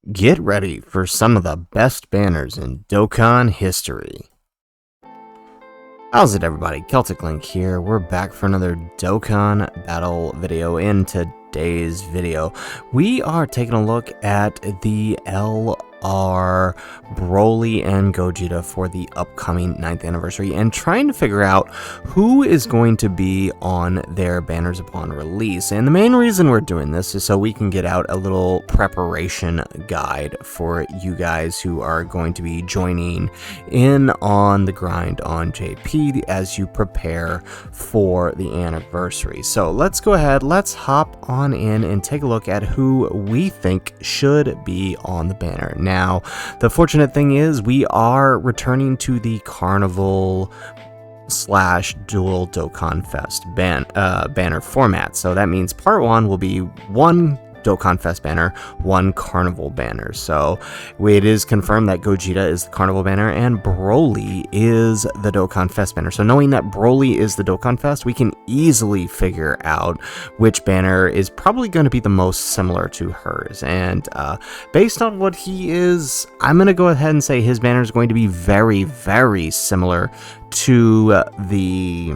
Get ready for some of the best banners in Dokkan history. How's it, everybody? Celtic Link here. We're back for another Dokkan battle video. In today's video, we are taking a look at the LR Broly and Gogeta for the upcoming 9th anniversary and trying to figure out who is going to be on their banners upon release. And the main reason we're doing this is so we can get out a little preparation guide for you guys who are going to be joining in on the grind on JP as you prepare for the anniversary. So let's go ahead, let's hop on in and take a look at who we think should be on the banner. Now, the fortunate thing is we are returning to the Carnival / Dual Dokkan Fest banner format. So that means part 1 will be one Dokkan Fest banner, one Carnival banner. So it is confirmed that Gogeta is the Carnival banner and Broly is the Dokkan Fest banner. So knowing that Broly is the Dokkan Fest, we can easily figure out which banner is probably going to be the most similar to hers. And based on what he is, I'm going to go ahead and say his banner is going to be very, very similar to the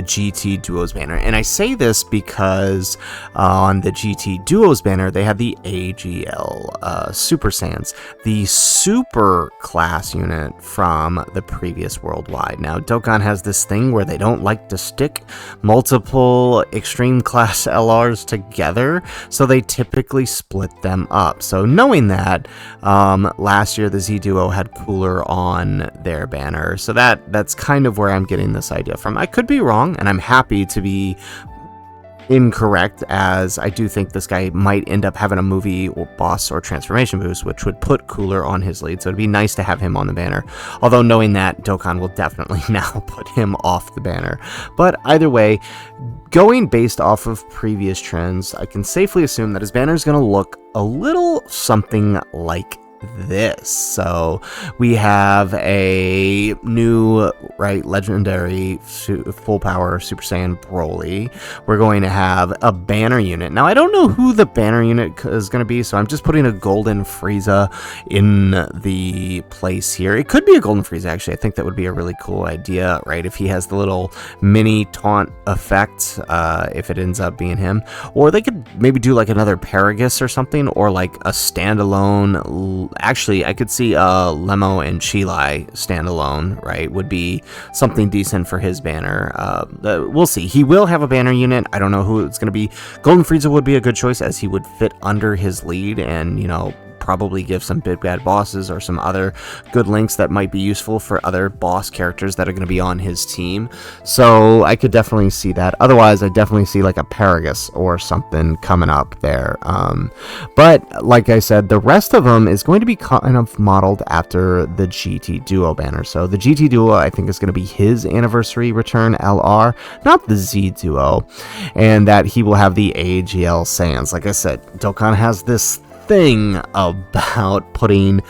GT Duos banner. And I say this because on the GT Duos banner they had the AGL Super Saiyans, the super class unit from the previous worldwide. Now Dokkan has this thing where they don't like to stick multiple extreme class LRs together, so they typically split them up. So knowing that, last year the Z Duo had Cooler on their banner, so that's kind of where I'm getting this idea from. I could be wrong, and I'm happy to be incorrect, as I do think this guy might end up having a movie or boss or transformation boost, which would put Cooler on his lead, so it'd be nice to have him on the banner. Although knowing that, Dokkan will definitely now put him off the banner. But either way, going based off of previous trends, I can safely assume that his banner is going to look a little something like this. So we have a new legendary full power Super Saiyan Broly. We're going to have a banner unit. Now I don't know who the banner unit is going to be, so I'm just putting a golden Frieza in the place here. It could be a golden Frieza, actually. I think that would be a really cool idea, right? If he has the little mini taunt effect, if it ends up being him. Or they could maybe do like another Paragus or something, or like a standalone. Actually, I could see Lemo and Chilai standalone, right? Would be something decent for his banner. We'll see. He will have a banner unit. I don't know who it's going to be. Golden Frieza would be a good choice, as he would fit under his lead and, you know, probably give some big bad bosses or some other good links that might be useful for other boss characters that are going to be on his team. So I could definitely see that. Otherwise, I definitely see like a Paragus or something coming up there. But like I said, the rest of them is going to be kind of modeled after the GT Duo banner. So the GT Duo, I think, is going to be his anniversary return LR, not the Z Duo, and that he will have the AGL Saiyans. Like I said, Dokkan has this thing about putting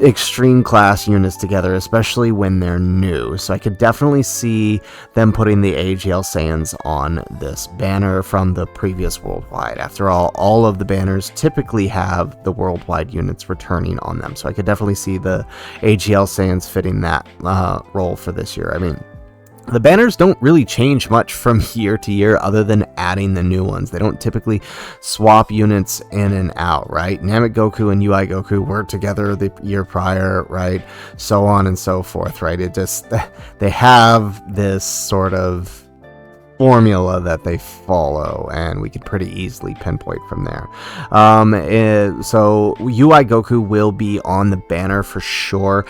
extreme class units together, especially when they're new. So I could definitely see them putting the AGL Saiyans on this banner from the previous worldwide. After all of the banners typically have the worldwide units returning on them. So I could definitely see the AGL Saiyans fitting that role for this year. I mean, the banners don't really change much from year to year other than adding the new ones. They don't typically swap units in and out, right? Namek Goku and UI Goku were together the year prior, right? So on and so forth, right? It just, they have this sort of formula that they follow, and we could pretty easily pinpoint from there. So UI Goku will be on the banner for sure.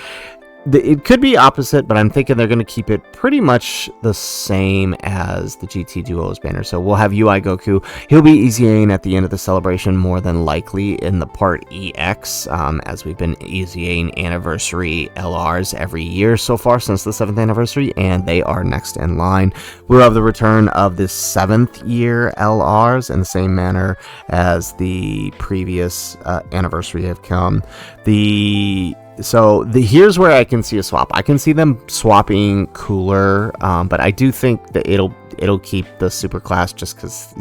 It could be opposite, but I'm thinking they're going to keep it pretty much the same as the GT Duos banner. So we'll have UI Goku. He'll be EZAing at the end of the celebration, more than likely in the part EX, as we've been EZAing anniversary LRs every year so far since the 7th anniversary, and they are next in line. We'll have the return of the 7th year LRs in the same manner as the previous anniversary have come. The here's where I can see a swap. I can see them swapping Cooler, but I do think that it'll keep the super class just because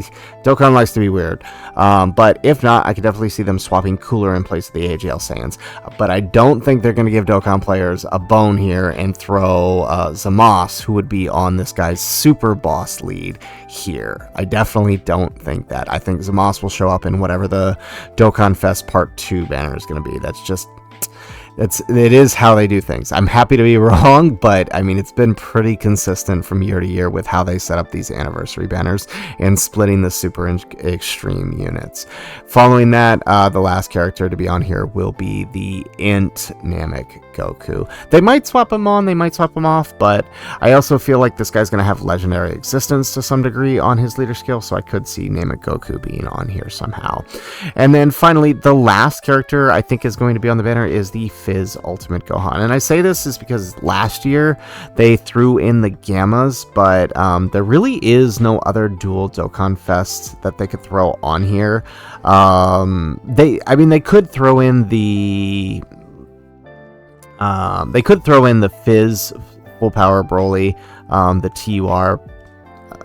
Dokkan likes to be weird. But if not, I could definitely see them swapping Cooler in place of the AGL Saiyans. But I don't think they're going to give Dokkan players a bone here and throw Zamasu, who would be on this guy's super boss lead here. I definitely don't think that. I think Zamasu will show up in whatever the Dokkan Fest Part 2 banner is going to be. That's just... It is how they do things. I'm happy to be wrong, but I mean, it's been pretty consistent from year to year with how they set up these anniversary banners and splitting the super extreme units. Following that, the last character to be on here will be the Int Namek Goku. They might swap him on, they might swap him off, but I also feel like this guy's going to have legendary existence to some degree on his leader skill, so I could see Namek Goku being on here somehow. And then finally, the last character I think is going to be on the banner is the Fizz Ultimate Gohan. And I say this is because last year they threw in the Gammas, but there really is no other dual Dokkan Fest that they could throw on here. They could throw in the Fizz Full Power Broly, the TUR.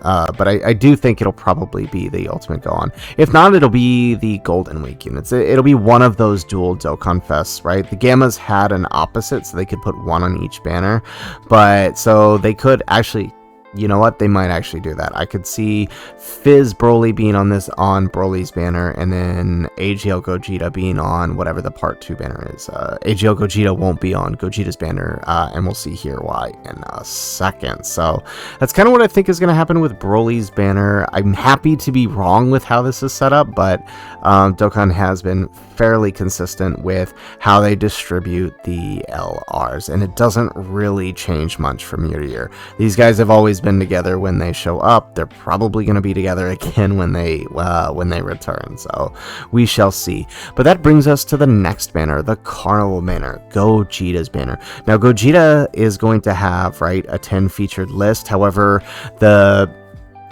But I do think it'll probably be the Ultimate Gohan. If not, it'll be the Golden Week units. It'll be one of those dual Dokkan Fests, right? The Gammas had an opposite, so they could put one on each banner. But so they could actually... You know what? They might actually do that. I could see Fizz Broly being on Broly's banner, and then AGL Gogeta being on whatever the Part 2 banner is. AGL Gogeta won't be on Gogeta's banner, and we'll see here why in a second. So that's kind of what I think is going to happen with Broly's banner. I'm happy to be wrong with how this is set up, but Dokkan has been fairly consistent with how they distribute the LRs, and it doesn't really change much from year to year. These guys have always been together when they show up. They're probably going to be together again when they return, so we shall see. But that brings us to the next banner, the Carnival banner, Gogeta's banner. Now Gogeta is going to have, right, a 10 featured list. However, the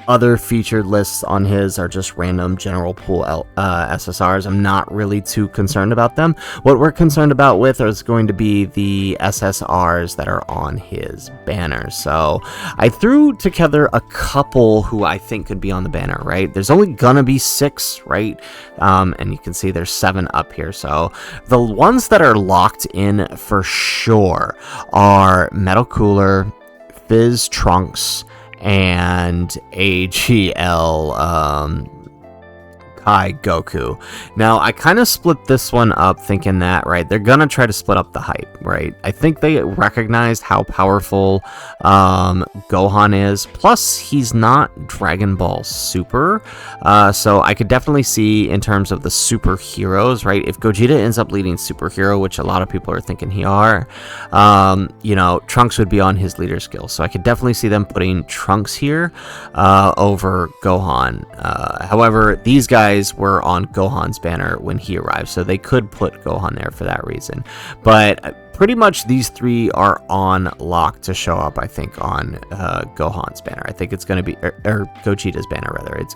other featured lists on his are just random general pool SSRs. I'm not really too concerned about them. What we're concerned about with is going to be the SSRs that are on his banner. So I threw together a couple who I think could be on the banner, right? There's only gonna be 6, right? And you can see there's 7 up here. So the ones that are locked in for sure are Metal Cooler, Fizz Trunks, and AGL Kai Goku. Now, I kind of split this one up thinking that, right, they're gonna try to split up the hype, right? I think they recognized how powerful Gohan is, plus he's not Dragon Ball Super, so I could definitely see in terms of the superheroes, right? If Gogeta ends up leading superhero, which a lot of people are thinking he are, you know, Trunks would be on his leader skill, so I could definitely see them putting Trunks here over Gohan. However, these guys were on Gohan's banner when he arrived, so they could put Gohan there for that reason. But pretty much these 3 are on lock to show up, I think, on Gohan's banner. I think it's going to be, or Gogeta's banner, rather. It's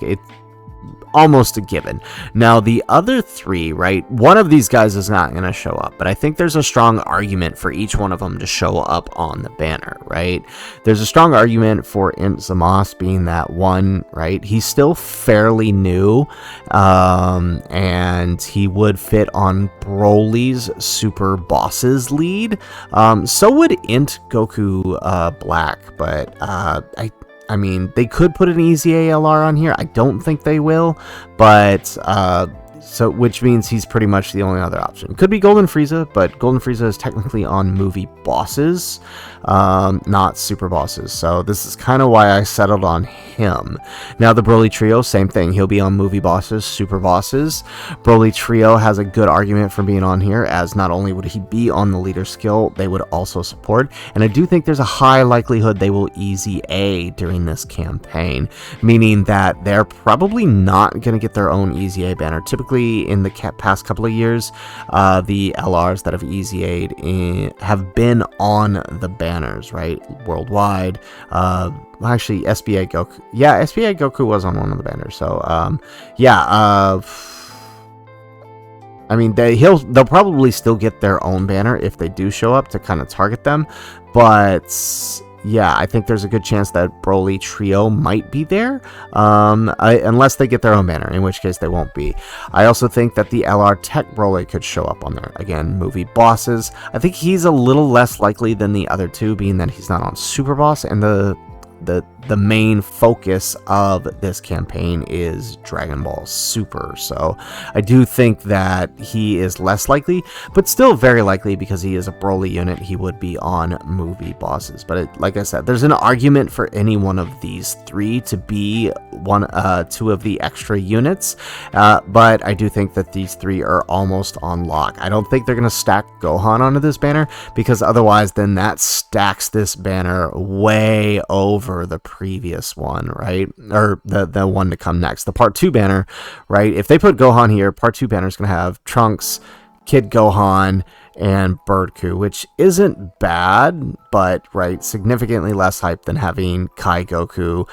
almost a given. Now, the other 3, right, one of these guys is not going to show up, but I think there's a strong argument for each one of them to show up on the banner, right? There's a strong argument for Imp Zamasu being that one, right? He's still fairly new, and he would fit on Broly's Super Bosses lead. So would Int Goku Black, but I mean, they could put an easy ALR on here. I don't think they will, but so which means he's pretty much the only other option. Could be Golden Frieza, but Golden Frieza is technically on movie bosses, not super bosses. So this is kind of why I settled on him. Now the Broly Trio, same thing. He'll be on movie bosses, super bosses. Broly Trio has a good argument for being on here, as not only would he be on the leader skill, they would also support. And I do think there's a high likelihood they will easy A during this campaign, meaning that they're probably not going to get their own easy A banner. Typically, in the past couple of years, the LRs that have easy A'd have been on the banners, right, worldwide. Actually, SBA Goku, yeah, SBA Goku was on one of the banners, so yeah, I mean, they'll probably still get their own banner if they do show up to kind of target them, but yeah, I think there's a good chance that Broly Trio might be there, unless they get their own banner, in which case they won't be. I also think that the LR Tech Broly could show up on there. Again, movie bosses. I think he's a little less likely than the other two, being that he's not on Super Boss, and the main focus of this campaign is Dragon Ball Super. So I do think that he is less likely, but still very likely because he is a Broly unit. He would be on movie bosses. But like I said, there's an argument for any one of these three to be two of the extra units. But I do think that these three are almost on lock. I don't think they're going to stack Gohan onto this banner, because otherwise then that stacks this banner way over the previous one, right? Or the one to come next, the part 2 banner, right? If they put Gohan here, part 2 banner is going to have Trunks, Kid Gohan, and Birdku, which isn't bad, but right, significantly less hype than having Kai Goku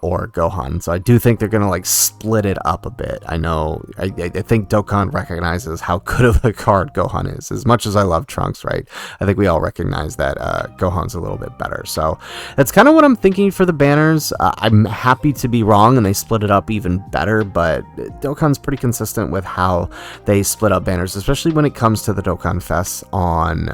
or Gohan. So I do think they're gonna like split it up a bit. I know, I think Dokkan recognizes how good of a card Gohan is. As much as I love Trunks, right, I think we all recognize that Gohan's a little bit better. So that's kind of what I'm thinking for the banners. I'm happy to be wrong and they split it up even better, but Dokkan's pretty consistent with how they split up banners, especially when it comes to the Dokkan Fest on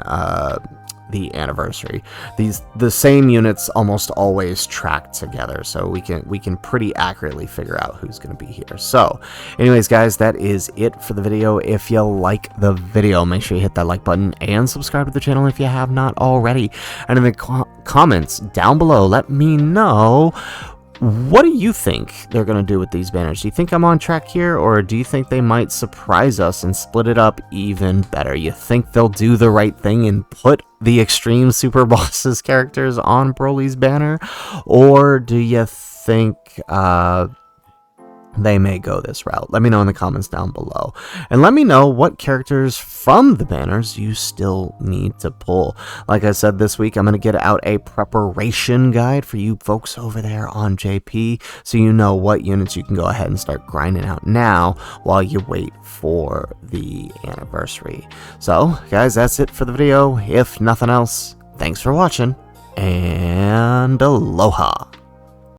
the anniversary. The same units almost always track together, so we can pretty accurately figure out who's going to be here. So anyways, guys, that is it for the video. If you like the video, make sure you hit that like button and subscribe to the channel if you have not already. And in the comments down below, let me know, what do you think they're going to do with these banners? Do you think I'm on track here, or do you think they might surprise us and split it up even better? You think they'll do the right thing and put the Extreme Super Bosses characters on Broly's banner? Or do you think they may go this route? Let me know in the comments down below. And let me know what characters from the banners you still need to pull. Like I said, this week I'm going to get out a preparation guide for you folks over there on JP, so you know what units you can go ahead and start grinding out now while you wait for the anniversary. So guys, that's it for the video. If nothing else, thanks for watching, and aloha.